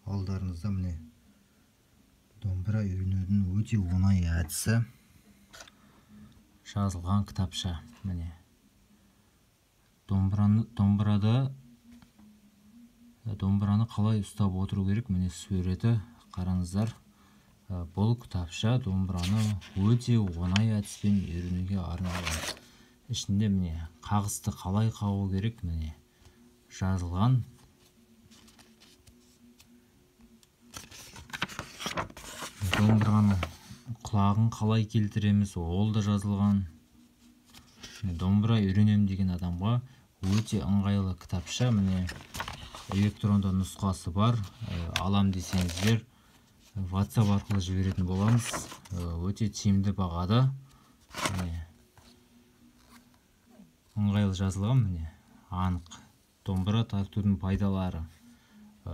алдарыңызда міне домбыра үйренудің өте оңай әдісі жазылған кітапша. Міне домбыраны қалай ұстап отыру керек, міне суреті қараңыздар. Бұл кітапша домбыраны өте оңай әдіспен үйренуге арналған. Ішінде міне қағысты қалай қағу керек міне жазылған. Домбыраның құлағын қалай келтіреміз, ол да жазылған. Домбыра үйренем деген адамға өте ыңғайлы кітапша. Міне электронды нұсқасы бар. Алам десеңіздер WhatsApp арқылы жіберетін боламыз. Өте тиімді бағада. Ыңғайлы жазылған. Міне анық. Домбыра тартудың пайдалары: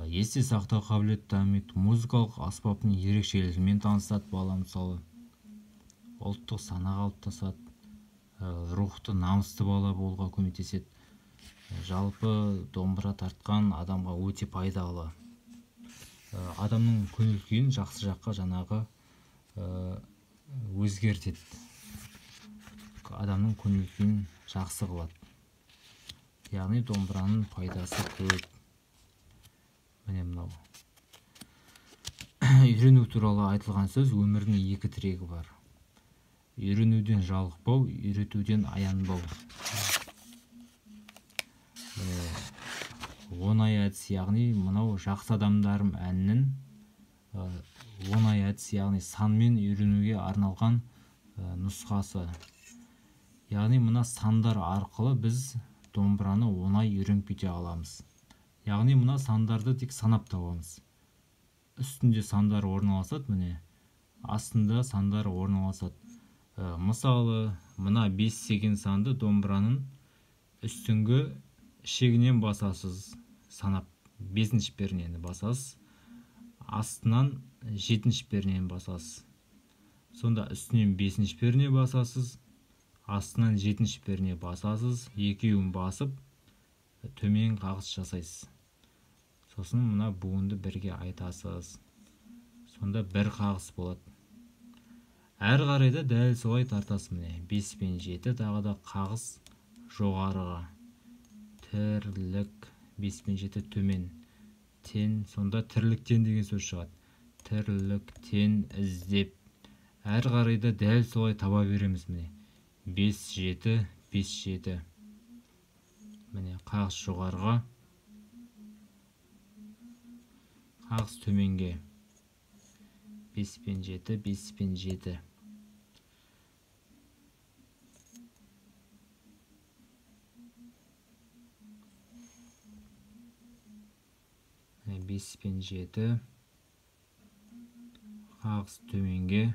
есте сақтау қабілеті дамиды, музыкалық аспаптың ерекшелігімен танысады бала, мысалы ұлттық сана қалыптасады, рухты намысты бала болуға көмектеседі. Жалпы домбыра тартқан адамға өте пайдалы. Адамның көңіл-күйін жақсы жаққа жаңағы өзгертеді. Адамның көңіл-күйін жақсы қылады. Яғни домбыраның пайдасы көп. Міне мынау. Үйрену туралы айтылған сөз: өмірдің екі тірегі бар. Үйренуден жалықпау, үйретуден аянбау. Оңай әдіс, яғни мынау жақсы адамдарым әнінің оңай әдіс, яғни санмен үйренуге арналған нұсқасы. Яғни мына сандар арқылы біз домбыраны оңай үйреніп кете аламыз. Яғни мына сандарды тек санап табамыз. Үстінде сандар орналасады, міне астында сандар орналасады. Мысалы, мына 5 деген санды домбыраның үстіңгі шегінен басасыз, санап 5-ші пернені басасыз, астынан 7-ші пернені басасыз. Сонда үстінен 5-ші перне басасыз, астынан 7-ші перне басасыз, екеуін басып төмен қағыс жасайсыз. Сосын мына буынды бірге айтасыз. Сонда бір қағыс болады. Әр қарайда дәл солай тартасыз. Міне 5 пен 7 тағы да қағыс жоғарыға. Тірлік. 5 пен 7 төмен. Тен. Сонда тірліктен деген сөз шығады. Тірліктен іздеп. Әр қарайда дәл солай таба береміз. Міне 5-7, 5-7. Міне қағыс жоғарыға, қағыс төменге. 5 пен 7, 5 пен 7. Міне 5 пен 7, қағыс төменге.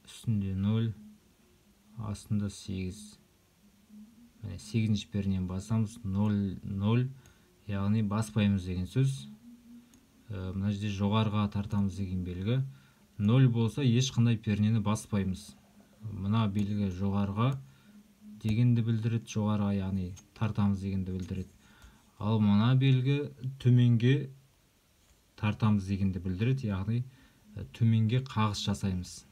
Үстінде 0, астында 8. 8-ші пернен басамыз, 0, 0, яғни баспаймыз деген сөз. Мына жерде жоғарыға тартамыз деген белгі. 0 болса ешқандай пернені баспаймыз. Мына белгі жоғарыға дегенді білдіреді, жоғарыға яғни тартамыз дегенді білдіреді. Ал мына белгі төменге тартамыз дегенді білдіреді, яғни төменге қағыс жасаймыз.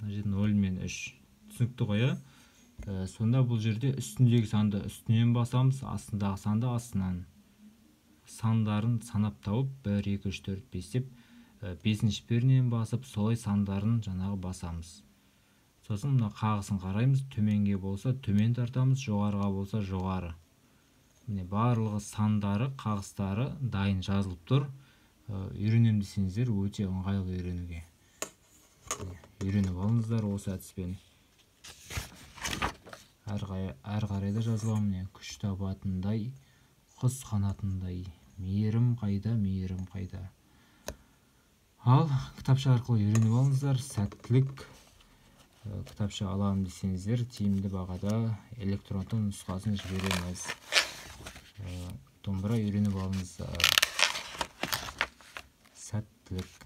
0 мен 3. Түсінікті ғой? Сонда бұл жерде үстіндегі санды үстінен басамыз, астындағы санды астынан. Сандарын санап тауып 1, 2, 3, 4, 5 деп 5-ші пернен басып, солай сандарын жаңағы басамыз. Сосын мына қағысын қараймыз. Төменге болса төмен тартамыз, жоғарыға болса жоғары. Міне барлығы сандары, қағыстары дайын жазылып тұр. Үйренем десеңіздер өте ыңғайлы үйренуге. Үйреніп алыңыздар осы әдіспен. Әр қарайда жазылған. Міне күш табатындай, құс қанатындай, мейірім қайда, мейірім қайда. Ал кітапша арқылы үйреніп алыңыздар. Сәттілік. Кітапша алам десеңіздер тиімді бағада электронды нұсқасын жібереміз. Домбыра үйреніп алыңыздар. Сәттілік.